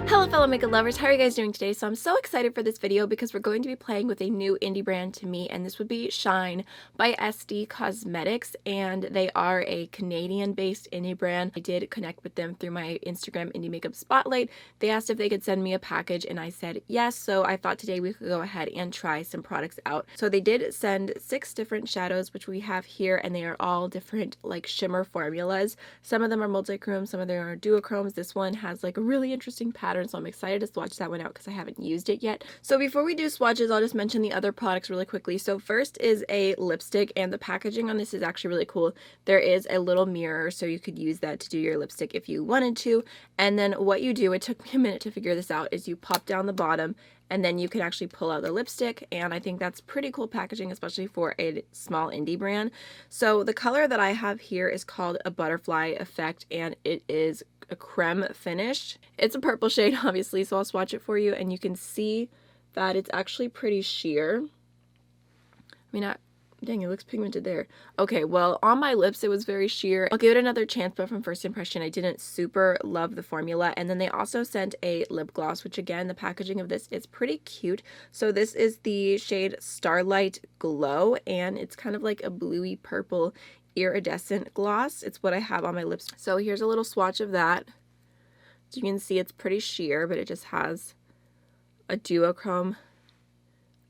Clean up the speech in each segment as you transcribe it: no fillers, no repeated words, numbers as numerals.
Hello fellow makeup lovers, how are you guys doing today? So I'm so excited for this video because we're going to be playing with a new indie brand to me, and this would be Shine by SD Cosmetics, and they are a Canadian based indie brand. I did connect with them through my Instagram indie makeup spotlight. They asked if they could send me a package and I said yes, so I thought today we could go ahead and try some products out. So they did send 6 different shadows, which we have here, and they are all different like shimmer formulas. Some of them are multi-chrome, some of them are duochromes. This one has like a really interesting pattern, so I'm excited to swatch that one out because I haven't used it yet. So before we do swatches, I'll just mention the other products really quickly. So first is a lipstick, and the packaging on this is actually really cool. There is a little mirror, so you could use that to do your lipstick if you wanted to. And then what you do, it took me a minute to figure this out, is you pop down the bottom and then you can actually pull out the lipstick, and I think that's pretty cool packaging, especially for a small indie brand. So the color that I have here is called a Butterfly Effect, and it is a creme finish. It's a purple shade, obviously, so I'll swatch it for you, and you can see that it's actually pretty sheer. Dang, it looks pigmented there. Okay, well, on my lips, it was very sheer. I'll give it another chance, but from first impression, I didn't super love the formula. And then they also sent a lip gloss, which again, the packaging of this is pretty cute. So this is the shade Starlight Glow, and it's kind of like a bluey purple iridescent gloss. It's what I have on my lips. So here's a little swatch of that. As you can see, it's pretty sheer, but it just has a duochrome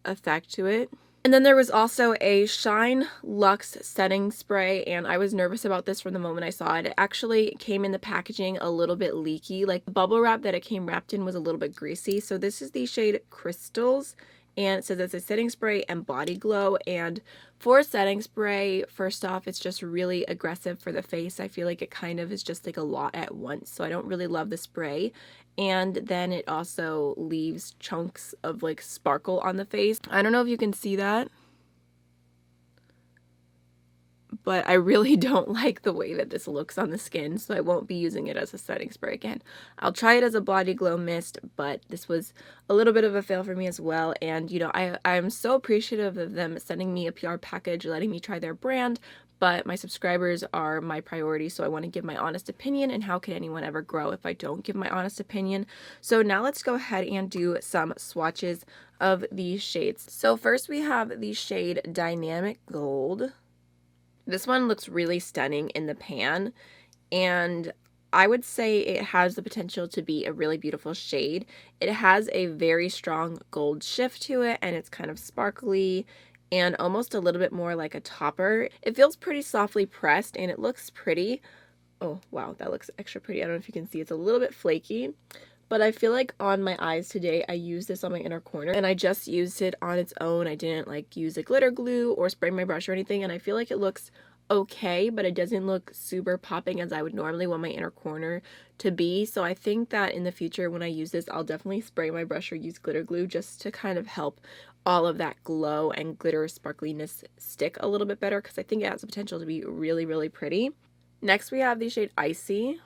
effect to it. And then there was also a Shine Luxe setting spray, and I was nervous about this from the moment I saw it. It actually came in the packaging a little bit leaky, like the bubble wrap that it came wrapped in was a little bit greasy. So this is the shade Crystals, and it says it's a setting spray and body glow. And for a setting spray, first off, it's just really aggressive for the face. I feel like it kind of is just like a lot at once, so I don't really love the spray. And then it also leaves chunks of like sparkle on the face. I don't know if you can see that, but I really don't like the way that this looks on the skin, so I won't be using it as a setting spray again. I'll try it as a body glow mist, but this was a little bit of a fail for me as well. And you know, I'm so appreciative of them sending me a PR package, letting me try their brand, but my subscribers are my priority, so I want to give my honest opinion, and how can anyone ever grow if I don't give my honest opinion? So now let's go ahead and do some swatches of these shades. So first we have the shade Dynamic Gold. This one looks really stunning in the pan, and I would say it has the potential to be a really beautiful shade. It has a very strong gold shift to it, and it's kind of sparkly and almost a little bit more like a topper. It feels pretty softly pressed, and it looks pretty. Oh, wow, that looks extra pretty. I don't know if you can see, it's a little bit flaky, but I feel like on my eyes today, I used this on my inner corner, and I just used it on its own. I didn't like use a glitter glue or spray my brush or anything, and I feel like it looks okay, but it doesn't look super popping as I would normally want my inner corner to be. So I think that in the future when I use this, I'll definitely spray my brush or use glitter glue just to kind of help all of that glow and glitter sparkliness stick a little bit better, because I think it has the potential to be really, really pretty. Next we have the shade Icy,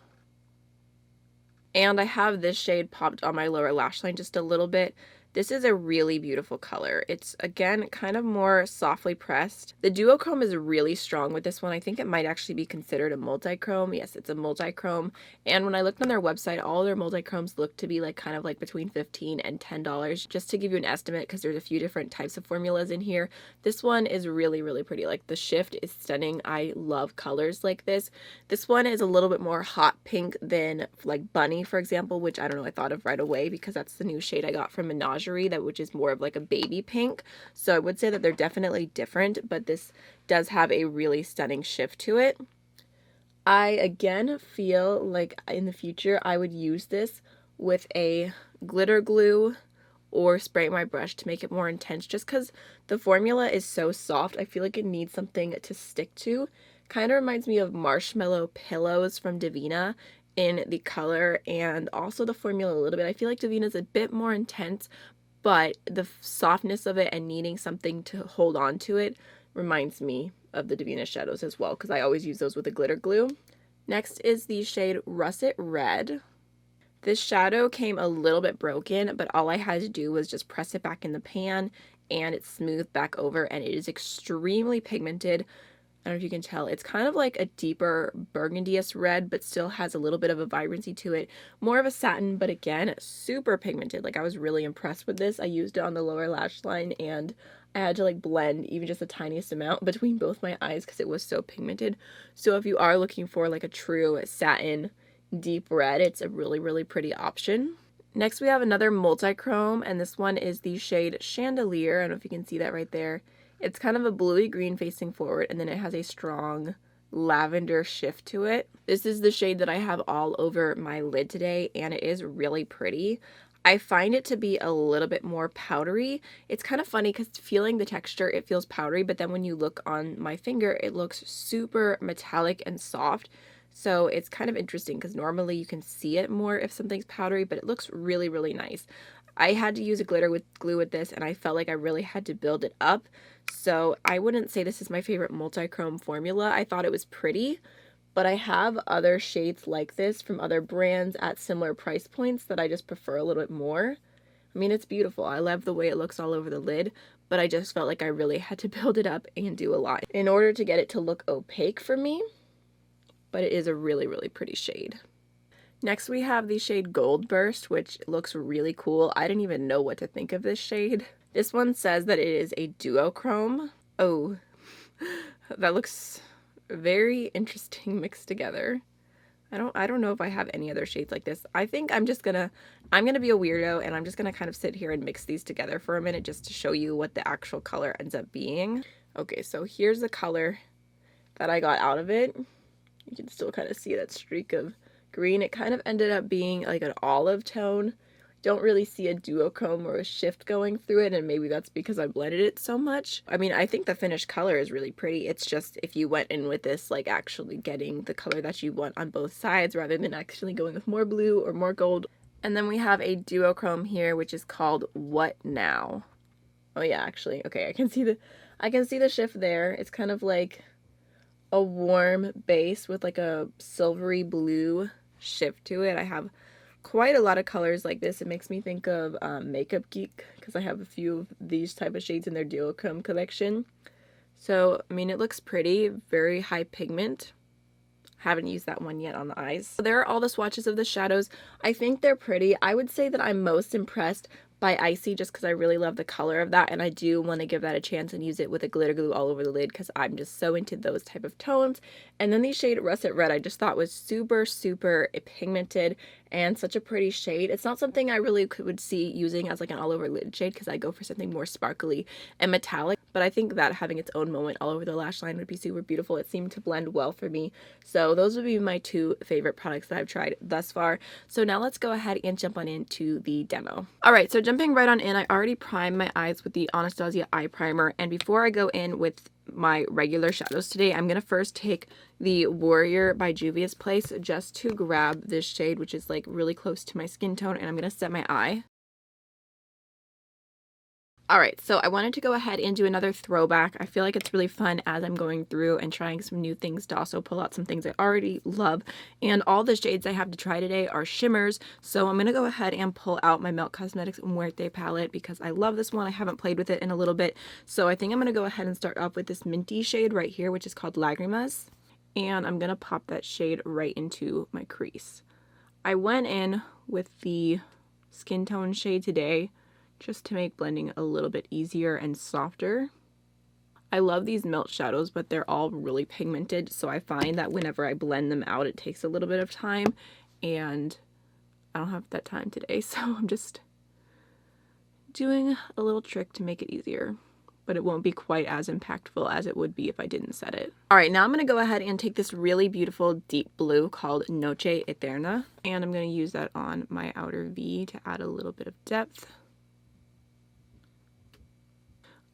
and I have this shade popped on my lower lash line just a little bit. This is a really beautiful color. It's, again, kind of more softly pressed. The duochrome is really strong with this one. I think it might actually be considered a multi-chrome. Yes, it's a multi-chrome. And when I looked on their website, all their multi-chromes look to be like kind of like between $15 and $10, just to give you an estimate, because there's a few different types of formulas in here. This one is really, really pretty. Like, the shift is stunning. I love colors like this. This one is a little bit more hot pink than like Bunny, for example, which I don't know, I thought of right away because that's the new shade I got from Menage, which is more of like a baby pink. So I would say that they're definitely different, but this does have a really stunning shift to it. I again feel like in the future I would use this with a glitter glue or spray my brush to make it more intense, just because the formula is so soft. I feel like it needs something to stick to. Kind of reminds me of Marshmallow Pillows from Divina in the color, and also the formula a little bit. I feel like Divina's a bit more intense, but the softness of it and needing something to hold on to it reminds me of the Divina shadows as well, because I always use those with a glitter glue. Next is the shade Russet Red. This shadow came a little bit broken, but all I had to do was just press it back in the pan, and it smoothed back over, and it is extremely pigmented. I don't know if you can tell. It's kind of like a deeper burgundious red, but still has a little bit of a vibrancy to it. More of a satin, but again, super pigmented. Like, I was really impressed with this. I used it on the lower lash line, and I had to like blend even just the tiniest amount between both my eyes because it was so pigmented. So if you are looking for like a true satin deep red, it's a really, really pretty option. Next, we have another multi-chrome, and this one is the shade Chandelier. I don't know if you can see that right there. It's kind of a bluey green facing forward, and then it has a strong lavender shift to it. This is the shade that I have all over my lid today, and it is really pretty. I find it to be a little bit more powdery. It's kind of funny because feeling the texture, it feels powdery, but then when you look on my finger, it looks super metallic and soft. So it's kind of interesting because normally you can see it more if something's powdery, but it looks really, really nice. I had to use a glitter with glue with this, and I felt like I really had to build it up. So I wouldn't say this is my favorite multi-chrome formula. I thought it was pretty, but I have other shades like this from other brands at similar price points that I just prefer a little bit more. I mean, it's beautiful. I love the way it looks all over the lid, but I just felt like I really had to build it up and do a lot in order to get it to look opaque for me. But it is a really, really pretty shade. Next, we have the shade Gold Burst, which looks really cool. I didn't even know what to think of this shade. This one says that it is a duochrome. Oh, that looks very interesting mixed together. I don't know if I have any other shades like this. I think I'm gonna be a weirdo, and I'm just gonna kind of sit here and mix these together for a minute just to show you what the actual color ends up being. Okay, so here's the color that I got out of it. You can still kind of see that streak of green. It kind of ended up being like an olive tone. Don't really see a duochrome or a shift going through it, and maybe that's because I blended it so much. I mean, I think the finished color is really pretty. It's just if you went in with this, like actually getting the color that you want on both sides rather than actually going with more blue or more gold. And then we have a duochrome here, which is called What Now? Oh yeah, actually, okay, I can see the shift there. It's kind of like a warm base with like a silvery blue shift to it. I have quite a lot of colors like this. It makes me think of Makeup Geek because I have a few of these type of shades in their duochrome collection. So, I mean, it looks pretty, very high pigment. Haven't used that one yet on the eyes. So there are all the swatches of the shadows. I think they're pretty. I would say that I'm most impressed by Icy just because I really love the color of that, and I do want to give that a chance and use it with a glitter glue all over the lid because I'm just so into those type of tones. And then the shade Russet Red I just thought was super, super pigmented and such a pretty shade. It's not something I really would see using as like an all over lid shade because I go for something more sparkly and metallic, but I think that having its own moment all over the lash line would be super beautiful. It seemed to blend well for me. So those would be my two favorite products that I've tried thus far. So now let's go ahead and jump on into the demo. Alright, so jumping right on in, I already primed my eyes with the Anastasia eye primer, and before I go in with my regular shadows today, I'm going to first take the Warrior by Juvia's Place just to grab this shade, which is like really close to my skin tone, and I'm going to set my eye. Alright, so I wanted to go ahead and do another throwback. I feel like it's really fun as I'm going through and trying some new things to also pull out some things I already love. And all the shades I have to try today are shimmers, so I'm going to go ahead and pull out my Melt Cosmetics Muerte palette because I love this one. I haven't played with it in a little bit, so I think I'm going to go ahead and start off with this minty shade right here, which is called Lagrimas. And I'm going to pop that shade right into my crease. I went in with the skin tone shade today, just to make blending a little bit easier and softer. I love these melt shadows, but they're all really pigmented, so I find that whenever I blend them out, it takes a little bit of time, and I don't have that time today, so I'm just doing a little trick to make it easier, but it won't be quite as impactful as it would be if I didn't set it. Alright, now I'm going to go ahead and take this really beautiful deep blue called Noche Eterna, and I'm going to use that on my outer V to add a little bit of depth.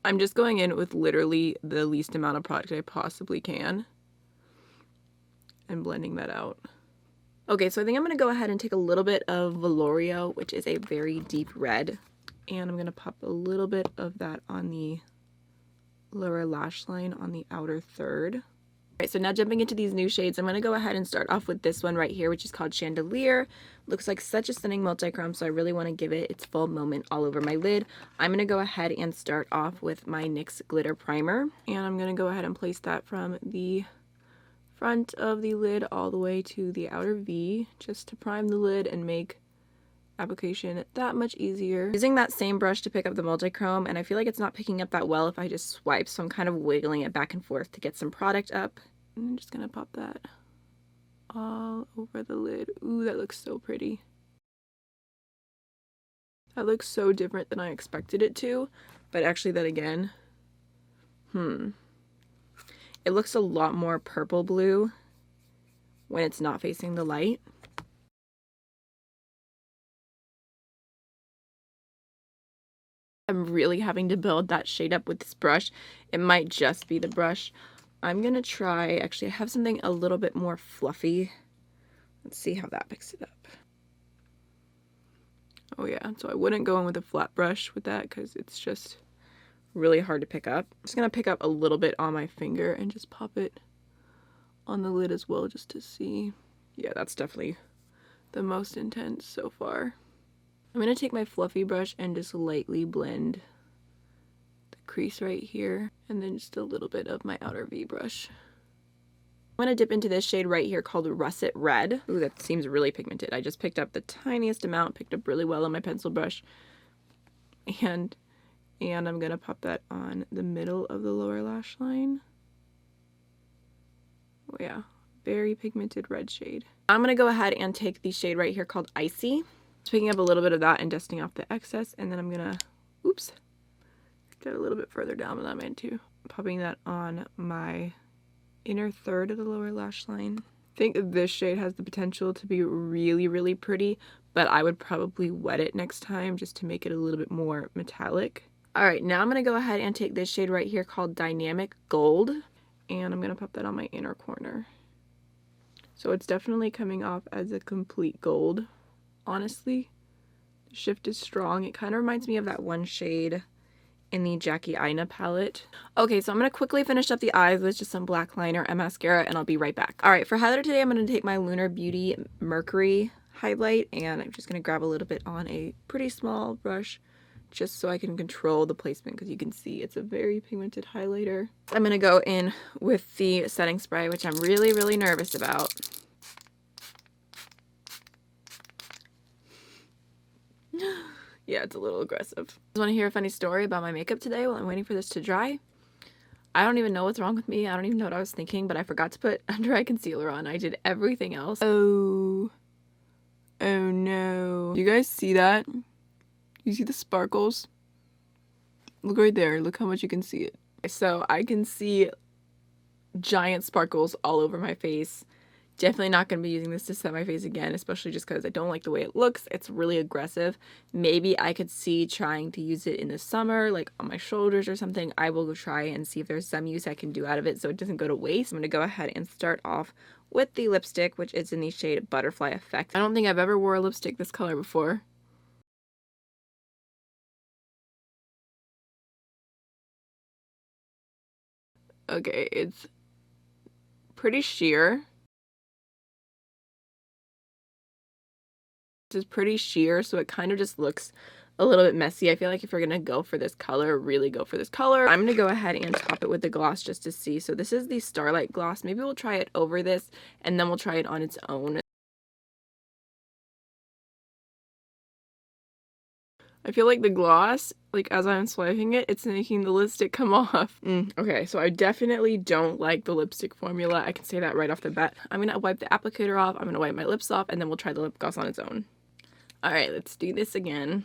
I'm just going in with literally the least amount of product I possibly can and blending that out. Okay, so I think I'm going to go ahead and take a little bit of Velorio, which is a very deep red, and I'm going to pop a little bit of that on the lower lash line on the outer third. Alright, so now jumping into these new shades, I'm going to go ahead and start off with this one right here, which is called Chandelier. Looks like such a stunning multi-chrome, so I really want to give it its full moment all over my lid. I'm going to go ahead and start off with my NYX Glitter Primer. And I'm going to go ahead and place that from the front of the lid all the way to the outer V, just to prime the lid and make application that much easier. Using that same brush to pick up the multi-chrome, and I feel like it's not picking up that well if I just swipe, so I'm kind of wiggling it back and forth to get some product up. I'm just gonna pop that all over the lid. Ooh, that looks so pretty. That looks so different than I expected it to, but actually then again, it looks a lot more purple blue when it's not facing the light. I'm really having to build that shade up with this brush. It might just be the brush. I'm gonna try, actually I have something a little bit more fluffy. Let's see how that picks it up. Oh yeah, so I wouldn't go in with a flat brush with that because it's just really hard to pick up. I'm just gonna pick up a little bit on my finger and just pop it on the lid as well just to see. Yeah, that's definitely the most intense so far. I'm going to take my fluffy brush and just lightly blend the crease right here, and then just a little bit of my outer V brush. I'm going to dip into this shade right here called Russet Red. Ooh, that seems really pigmented. I just picked up the tiniest amount, picked up really well on my pencil brush, and I'm going to pop that on the middle of the lower lash line. Oh yeah, very pigmented red shade. I'm going to go ahead and take the shade right here called Icy. Just picking up a little bit of that and dusting off the excess, and then I'm gonna, oops, get a little bit further down than I meant to. Popping that on my inner third of the lower lash line. I think this shade has the potential to be really, really pretty, but I would probably wet it next time just to make it a little bit more metallic. Alright, now I'm gonna go ahead and take this shade right here called Dynamic Gold, and I'm gonna pop that on my inner corner. So it's definitely coming off as a complete gold. Honestly, the shift is strong. It kind of reminds me of that one shade in the Jackie Aina palette. Okay, so I'm going to quickly finish up the eyes with just some black liner and mascara, and I'll be right back. Alright, for highlighter today, I'm going to take my Lunar Beauty Mercury Highlight, and I'm just going to grab a little bit on a pretty small brush just so I can control the placement, because you can see it's a very pigmented highlighter. I'm going to go in with the setting spray, which I'm really, really nervous about. Yeah, it's a little aggressive. Just want to hear a funny story about my makeup today while I'm waiting for this to dry? I don't even know what's wrong with me. I don't even know what I was thinking, but I forgot to put under eye concealer on. I did everything else. Oh no. You guys see that? You see the sparkles? Look right there. Look how much you can see it. So I can see giant sparkles all over my face. Definitely not going to be using this to set my face again, especially just because I don't like the way it looks. It's really aggressive. Maybe I could see trying to use it in the summer, like on my shoulders or something. I will go try and see if there's some use I can do out of it so it doesn't go to waste. I'm going to go ahead and start off with the lipstick, which is in the shade Butterfly Effect. I don't think I've ever wore a lipstick this color before. Okay, it's pretty sheer. Is pretty sheer, so it kind of just looks a little bit messy. I feel like if you're gonna go for this color, really go for this color. I'm gonna go ahead and top it with the gloss just to see. So this is the Starlight Gloss. Maybe we'll try it over this and then we'll try it on its own. I feel like the gloss, like as I'm swiping it, it's making the lipstick come off. Okay, so I definitely don't like the lipstick formula. I can say that right off the bat. I'm gonna wipe the applicator off, I'm gonna wipe my lips off, and then we'll try the lip gloss on its own. Alright, let's do this again.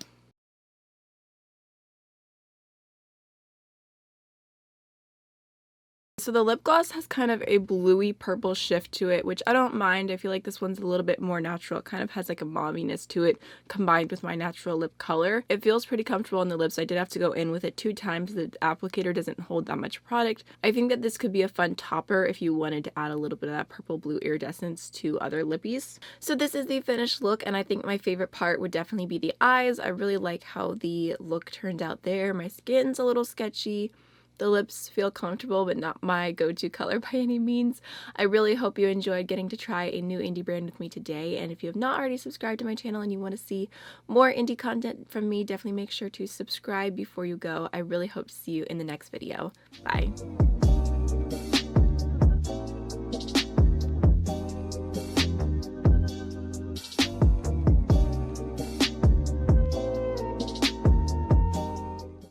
So the lip gloss has kind of a bluey purple shift to it, which I don't mind. I feel like this one's a little bit more natural. It kind of has like a momminess to it combined with my natural lip color. It feels pretty comfortable on the lips. I did have to go in with it 2 times. The applicator doesn't hold that much product. I think that this could be a fun topper if you wanted to add a little bit of that purple blue iridescence to other lippies. So this is the finished look, and I think my favorite part would definitely be the eyes. I really like how the look turned out there. My skin's a little sketchy. The lips feel comfortable, but not my go-to color by any means. I really hope you enjoyed getting to try a new indie brand with me today, and if you have not already subscribed to my channel and you want to see more indie content from me, definitely make sure to subscribe before you go. I really hope to see you in the next video. Bye!